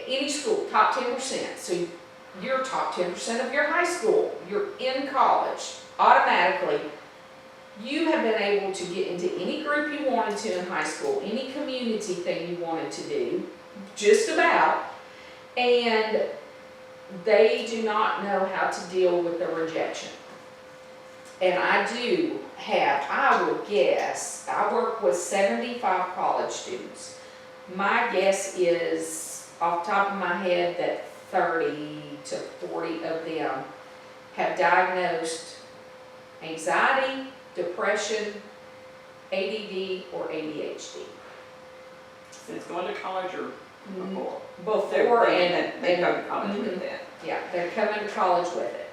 any school, top 10%. So you're top 10% of your high school, you're in college, automatically. You have been able to get into any group you wanted to in high school, any community thing you wanted to do, just about, and they do not know how to deal with the rejection. And I do have, I would guess, I work with 75 college students. My guess is, off the top of my head, that 30 to 40 of them have diagnosed anxiety, depression, ADD, or ADHD. Since going to college or before? Before They go to college with that. Yeah, they're coming to college with it.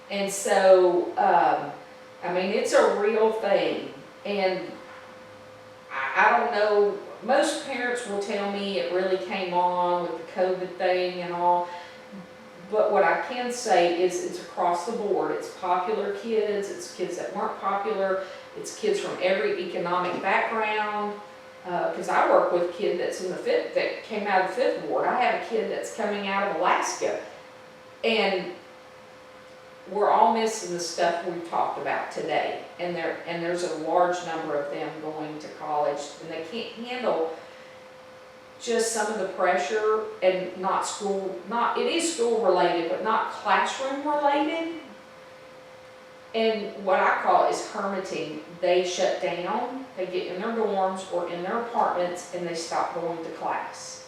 And so, I mean, it's a real thing. And I don't know, most parents will tell me it really came on with the COVID thing and all. But what I can say is it's across the board. It's popular kids, it's kids that weren't popular, it's kids from every economic background. Because I work with a kid that's in the fifth, that came out of the 5th ward. I have a kid that's coming out of Alaska. And we're all missing the stuff we've talked about today. And there's a large number of them going to college, and they can't handle just some of the pressure, and not school, it is school related, but not classroom related. And what I call is hermiting. They shut down, they get in their dorms or in their apartments, and they stop going to class.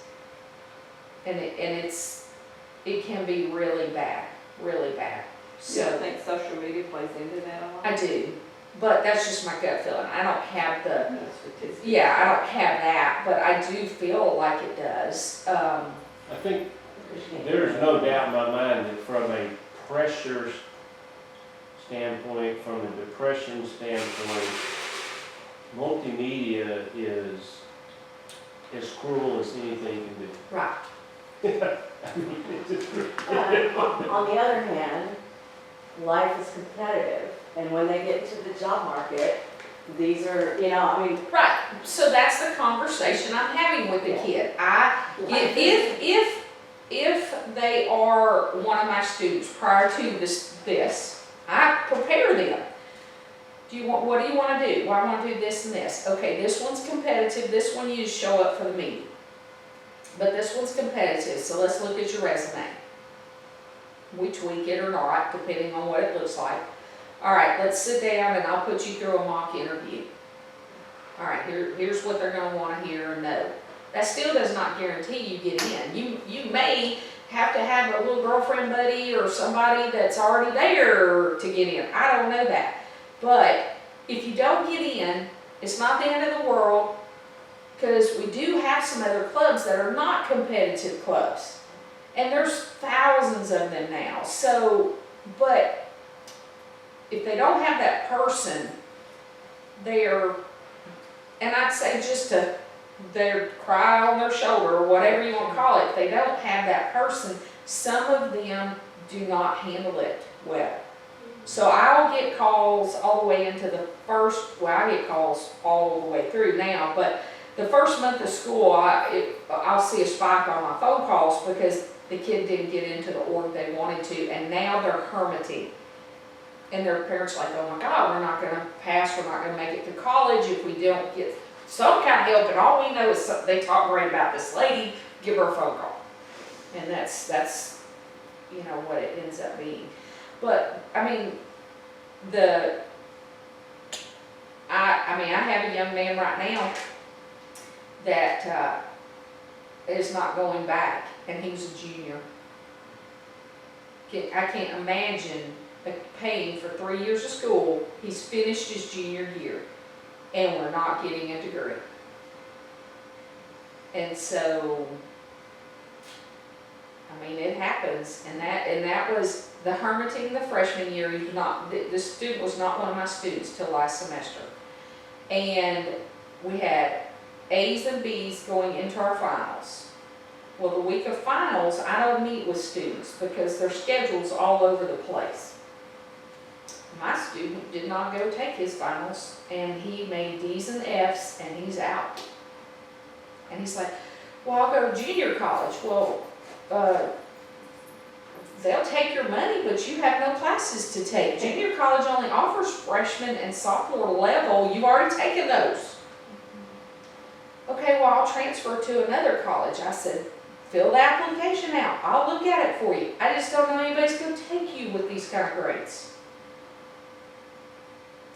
And it can be really bad, really bad. So I think social media plays into that a lot. I do, but that's just my gut feeling. I don't have the, No statistics. yeah, I don't have that, but I do feel like it does. I think there's no doubt in my mind that from a pressure standpoint, from a depression standpoint, multimedia is as cruel as anything can be. Right. On the other hand, life is competitive, and when they get into the job market, these are, I mean. Right, so that's the conversation I'm having with the kid. If they are one of my students prior to this, I prepare them. What do you want to do? Well, I want to do this and this. Okay, this one's competitive, this one you just show up for the meeting. But this one's competitive, so let's look at your resume. We tweak it or not, depending on what it looks like. All right, let's sit down and I'll put you through a mock interview. All right, here's what they're going to want to hear and know. That still does not guarantee you get in. You may have to have a little girlfriend buddy or somebody that's already there to get in. I don't know that. But if you don't get in, it's not the end of the world, because we do have some other clubs that are not competitive clubs. And there's thousands of them now. So, but if they don't have that person there, and I'd say just to their cry on their shoulder or whatever you want to call it, if they don't have that person, some of them do not handle it well. So I'll get calls all the way into the I get calls all the way through now, but the first month of school, I'll see a spike on my phone calls because the kid didn't get into the org they wanted to, and now they're hermiting. And their parents are like, oh my God, we're not going to pass, we're not going to make it to college if we don't get some kind of help, and all we know is they talk great about this lady, give her a phone call. And that's what it ends up being. But, I mean, I have a young man right now that is not going back, and he's a junior. I can't imagine paying for 3 years of school. He's finished his junior year, and we're not getting a degree. And so, I mean, it happens, and that was the hermiting the freshman year. The student was not one of my students till last semester, and we had A's and B's going into our finals. Well, the week of finals, I don't meet with students because their schedule's all over the place. My student did not go take his finals, and he made D's and F's, and he's out. And he's like, well, I'll go to junior college. Well, they'll take your money, but you have no classes to take. Junior college only offers freshman and sophomore level, you've already taken those. Okay, well, I'll transfer to another college. I said, fill the application out, I'll look at it for you. I just don't know anybody's gonna take you with these kind of grades.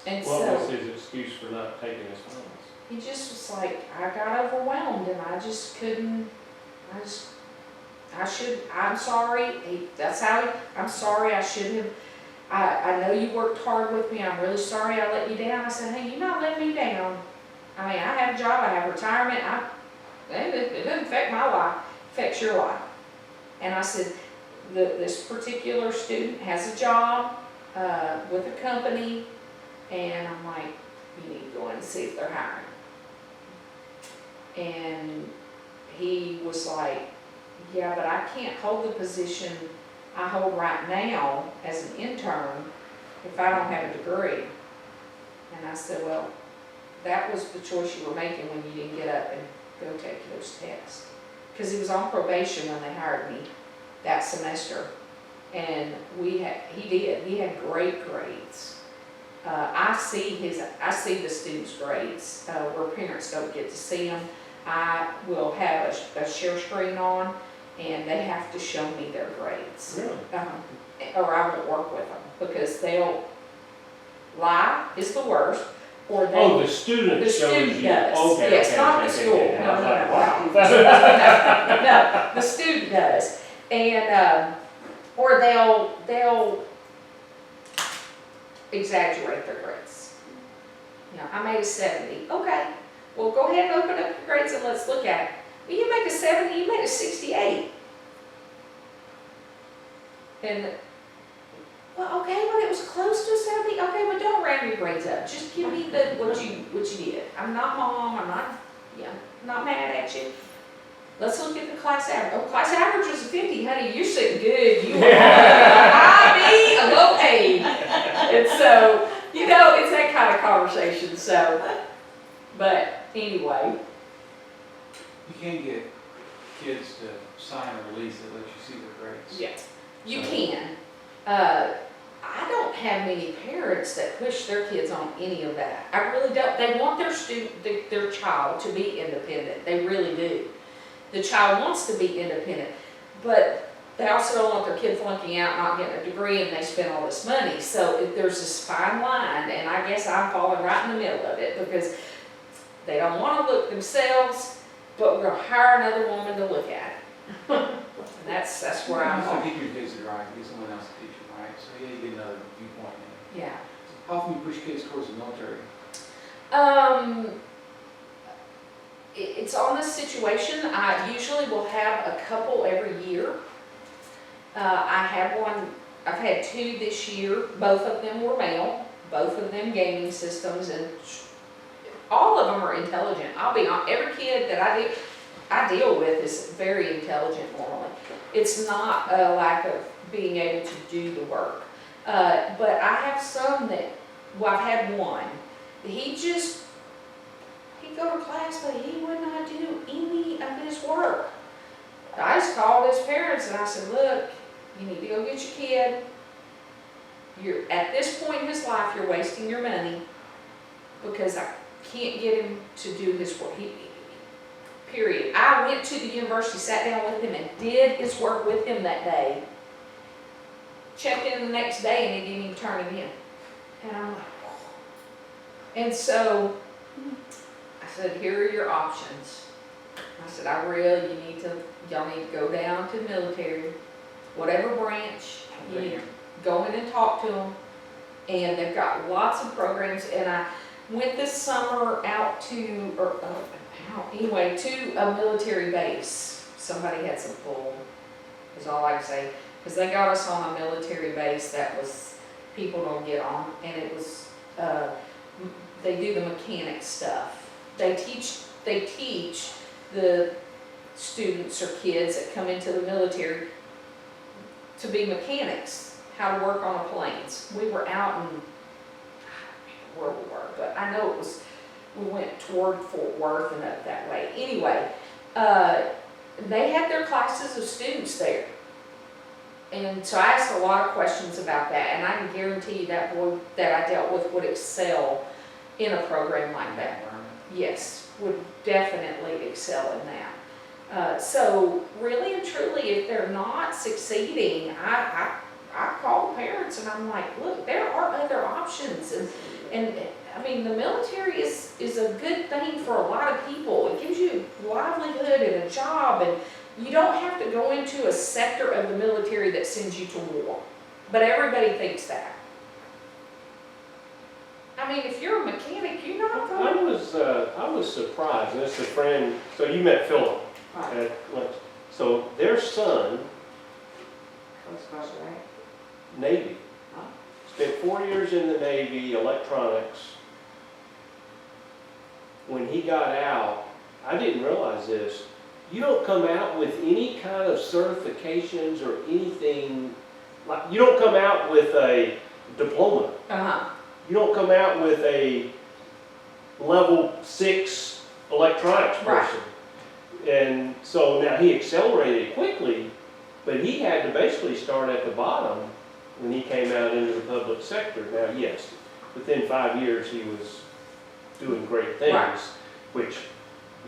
And What so, was his excuse for not taking his funds? he just was like, I got overwhelmed and I just couldn't, I'm sorry, I'm sorry, I shouldn't have, I know you worked hard with me, I'm really sorry I let you down. I said, hey, you're not letting me down. I mean, I have a job, I have retirement, it doesn't affect my life, it affects your life. And I said, this particular student has a job, with a company, and I'm like, you need to go in and see if they're hiring. And he was like, yeah, but I can't hold the position I hold right now as an intern if I don't have a degree. And I said, well, that was the choice you were making when you didn't get up and go take those tests. Because he was on probation when they hired me that semester. And he had great grades. I see the students' grades, where parents don't get to see them. I will have a share screen on, and they have to show me their grades. Really? Or I won't work with them, because they'll lie is the worst, or they. Oh, the student The shows student you. does. Okay, Yes, okay, not okay, the okay, school. okay. I was No, like, no, wow. No, the student does. And, or they'll exaggerate their grades. You know, I made a 70. Okay, well, go ahead and open up your grades and let's look at it. Well, you make a 70, you made a 68. And, well, okay, but it was close to a 70. Okay, well, don't round your grades up. Just give me what you did. I'm not mom, I'm not mad at you. Let's look at the class average. Oh, class average is a 50, honey, you're sitting good. You are a low aid. And so, it's that kind of conversation, so. But anyway, You can get kids to sign a release that lets you see their grades. yes, you can. I don't have many parents that push their kids on any of that. I really don't. They want their child to be independent. They really do. The child wants to be independent, but they also don't want their kid flunking out, not getting a degree, and they spend all this money. So there's this fine line, and I guess I'm falling right in the middle of it, because they don't want to look themselves, but we're going to hire another woman to look at it. And that's where I'm You have at. to teach your kids to drive, get someone else to teach them, right? So yeah, you get another viewpoint in it. Yeah. How often you push kids towards the military? It's on the situation. I usually will have a couple every year. I've had 2 this year. Both of them were male, both of them gaming systems, and all of them are intelligent. I'll be honest, every kid that I deal with is very intelligent normally. It's not a lack of being able to do the work. But I have some I've had one. He'd go to class, but he would not do any of his work. I just called his parents and I said, look, you need to go get your kid. You're at this point in his life, you're wasting your money, because I can't get him to do his work. Period. I went to the university, sat down with him, and did his work with him that day. Checked in the next day, and he didn't even turn it in. And I'm like, whoa. And so I said, here are your options. I said, y'all need to go down to the military, whatever branch, you need to go in and talk to them. And they've got lots of programs, and I went this summer out to a military base. Somebody had some pull, is all I can say, because they got us on a military base that was, people don't get on, and it was, they do the mechanic stuff. They teach the students or kids that come into the military to be mechanics, how to work on the planes. We were out in, I don't remember where we were, but I know we went toward Fort Worth and up that way. Anyway, they had their classes of students there. And so I asked a lot of questions about that, and I can guarantee you that boy that I dealt with would excel in a program like that. Yes, would definitely excel in that. So really and truly, if they're not succeeding, I call parents and I'm like, look, there are other options. And I mean, the military is a good thing for a lot of people. It gives you a livelihood and a job, and you don't have to go into a sector of the military that sends you to war. But everybody thinks that. I mean, if you're a mechanic, you're not going. I was surprised, and this is a friend, so you met Philip Right. at lunch. So their son, Coast Guard, right? Navy, Oh. spent 4 years in the Navy, electronics. When he got out, I didn't realize this, you don't come out with any kind of certifications or anything, like, you don't come out with a diploma. Uh-huh. You don't come out with a level 6 electronics Right. person. And so now he accelerated quickly, but he had to basically start at the bottom when he came out into the public sector. Now, yes, within 5 years, he was doing great things, Right. which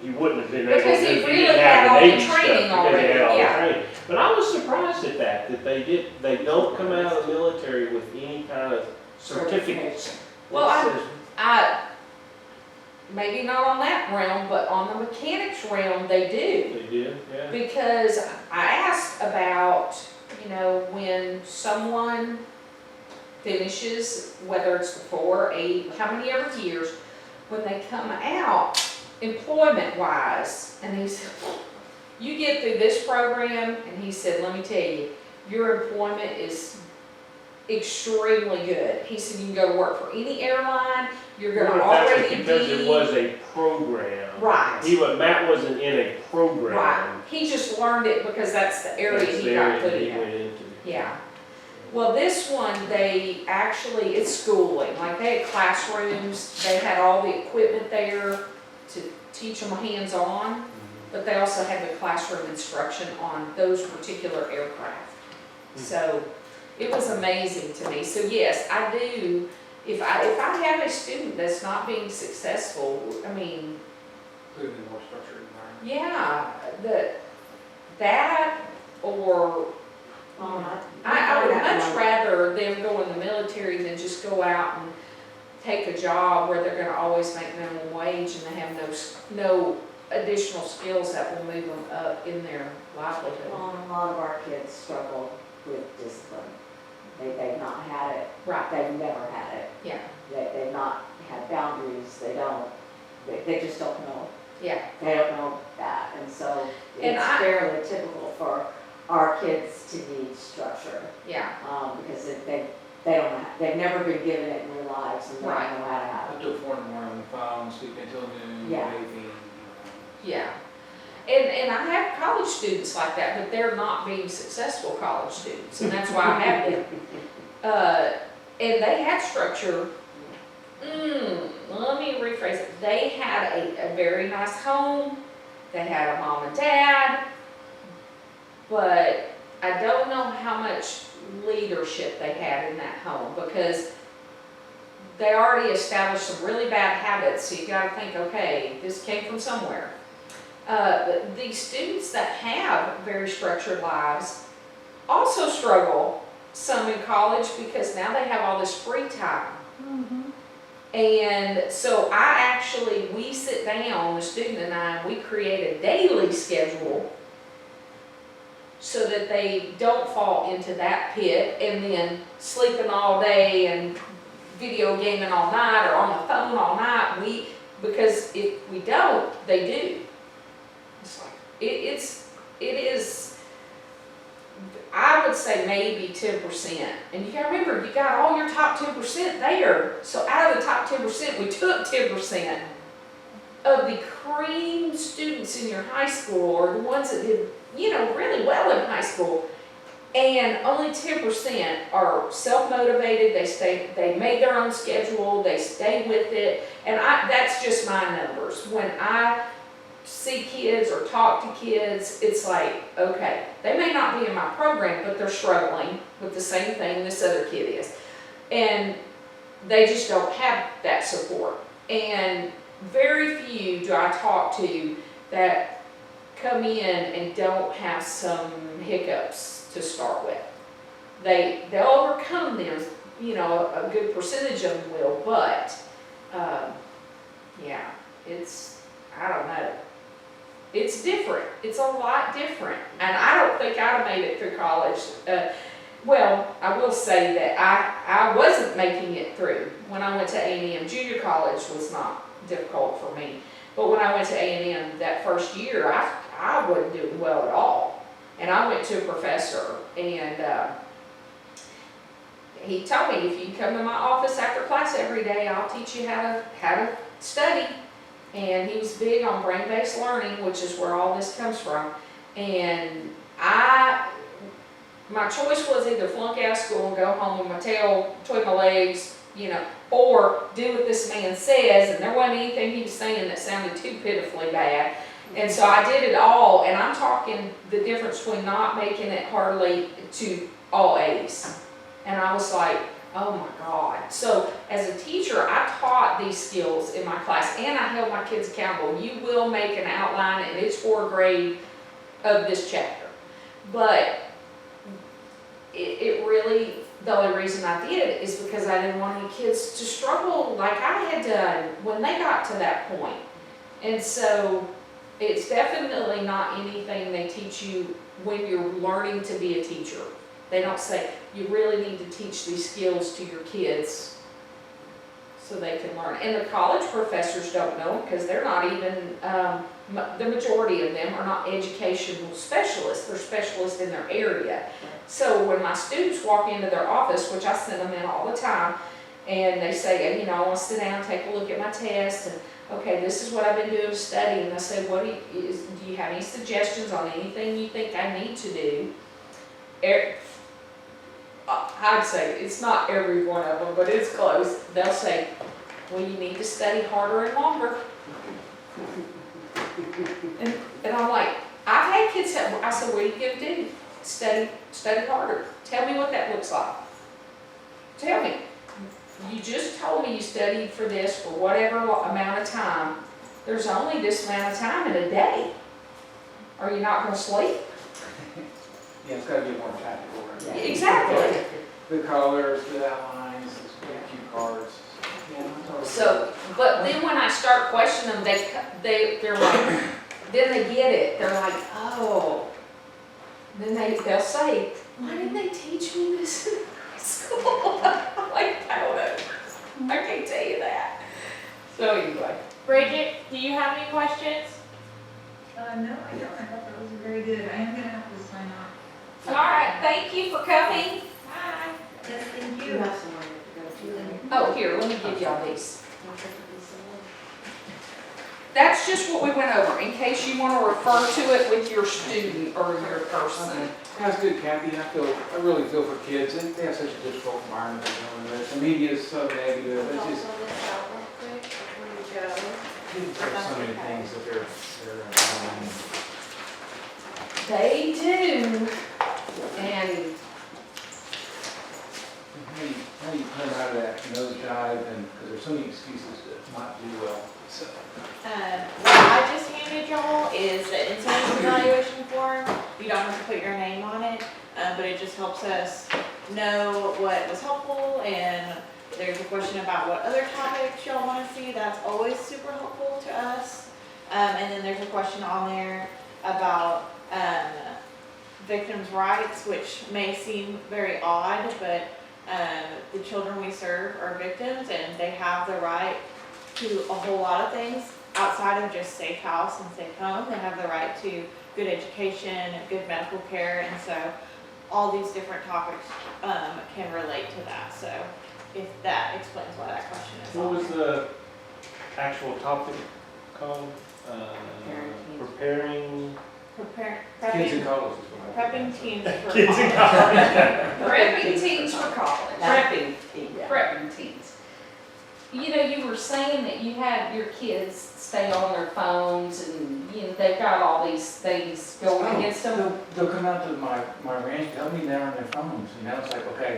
he wouldn't have been able to do Because he if he really didn't had have all the the Navy stuff, training because he had already, all the yeah. training. But I was surprised at that they don't come out of the military with any kind of certificates. Well, that says- maybe not on that realm, but on the mechanics realm, they do. They did, yeah. Because I asked about, when someone finishes, whether it's 4, 8, how many ever years, when they come out, employment-wise, and he said, you get through this program, and he said, let me tell you, your employment is extremely good. He said, you can go to work for any airline, you're gonna Well, that was already because be. it was a program. Right. Matt wasn't in a program. Right, he just learned it because that's the area That's he the got area put he in. went into. Yeah. Well, this one, it's schooling, like they had classrooms, they had all the equipment there to teach them hands-on, but they also had the classroom instruction on those particular aircraft. So, it was amazing to me. So yes, I do, if I have a student that's not being successful, I mean, Put it in a more structured environment. yeah, that or I would much rather them go in the military than just go out and take a job where they're gonna always make minimum wage and they have no additional skills that will move them up in their livelihood. Well, a lot of our kids struggle with discipline. They've not had it, Right, they've never had it. yeah, They've not had boundaries, they just don't know. yeah, They don't know that, and so And it's I- fairly typical for our kids to need structure. yeah, Because they've never been given it in their lives and they don't Right. know how to have it. Up till 4 in the morning on the phone, sleep until noon, Yeah. bathing. yeah. And I have college students like that, but they're not being successful college students, and that's why I have them. And they had structure. Let me rephrase it. They had a very nice home. They had a mom and dad. But I don't know how much leadership they had in that home because they already established some really bad habits. So you gotta think, okay, this came from somewhere. But these students that have very structured lives also struggle some in college because now they have all this free time. And so we sit down, the student and I, we create a daily schedule so that they don't fall into that pit and then sleeping all day and video gaming all night or on the phone all night. Because if we don't, they do. It's like, it is, I would say maybe 10%. And you gotta remember, you got all your top 10% there. So out of the top 10%, we took 10% of the cream students in your high school or the ones that did, really well in high school. And only 10% are self-motivated, they made their own schedule, they stay with it. And that's just my numbers. When I see kids or talk to kids, it's like, okay, they may not be in my program, but they're struggling with the same thing this other kid is. And they just don't have that support. And very few do I talk to that come in and don't have some hiccups to start with. They'll overcome them, you know, a good percentage of them will, but, yeah, I don't know. It's different. It's a lot different. And I don't think I'd have made it through college. Well, I will say that I wasn't making it through. When I went to A&M, junior college was not difficult for me. But when I went to A&M that first year, I wasn't doing well at all. And I went to a professor, and he told me, if you come to my office after class every day, I'll teach you how to study. And he was big on brain-based learning, which is where all this comes from. And my choice was either flunk out of school and go home with my tail between my legs, you know, or do what this man says. And there wasn't anything he was saying that sounded too pitifully bad. And so I did it all, and I'm talking the difference between not making it hardly to all A's. And I was like, oh my God. So as a teacher, I taught these skills in my class, and I held my kids accountable. You will make an outline, and it's for grade of this chapter. But it really, the only reason I did is because I didn't want any kids to struggle like I had done when they got to that point. And so it's definitely not anything they teach you when you're learning to be a teacher. They don't say, you really need to teach these skills to your kids so they can learn. And the college professors don't know because they're not even, the majority of them are not educational specialists. They're specialists in their area. So when my students walk into their office, which I send them in all the time, and they say, you know, I want to sit down and take a look at my test, and okay, this is what I've been doing to study, and I say, do you have any suggestions on anything you think I need to do? I'd say it's not every one of them, but it's close. They'll say, well, you need to study harder and longer. And I'm like, I've had kids say, I said, what are you going to do? Study harder. Tell me what that looks like. Tell me. You just told me you studied for this for whatever amount of time. There's only this amount of time in a day. Are you not going to sleep? Yeah, it's gotta be more tactical. Right? Exactly. The colors, the outlines, the cue cards. Yeah, that's all. So, but then when I start questioning them, they're like, then they get it. They're like, oh. Then they'll say, why didn't they teach me this in high school? I'm like, I don't know. I can't tell you that. So anyway. Bridget, do you have any questions? No, I don't. I thought that was very good. I am gonna have to sign off. All right, thank you for coming. Hi. Yes, thank You you. have somewhere to go to. Oh, here, let me give y'all these. That's just what we went over, in case you want to refer to it with your student or your person. That's good, Kathy. I really feel for kids. They have such a difficult environment to deal with. The media is so negative. It's just, there's so many things that they're They do, and how do you come out of that nosedive, and because there's so many excuses to not do well. So. What I just handed y'all is the incident evaluation form. You don't have to put your name on it, but it just helps us know what was helpful, and there's a question about what other topics y'all want to see. That's always super helpful to us. And then there's a question on there about victims' rights, which may seem very odd, but the children we serve are victims, and they have the right to a whole lot of things outside of just safe house and safe home. They have the right to good education and good medical care, and so all these different topics can relate to that. So if that explains why that question is What on was there. the actual topic called? Preparing. Kids in Prepping, college is what I prepping teens for Kids in college. prepping teens for college. Prepping. Prepping teens. you know, you were saying that you had your kids stay on their phones and, you know, they've got all these things going against them. They'll come out to my ranch, help me there on their phones, you know, it's like, okay,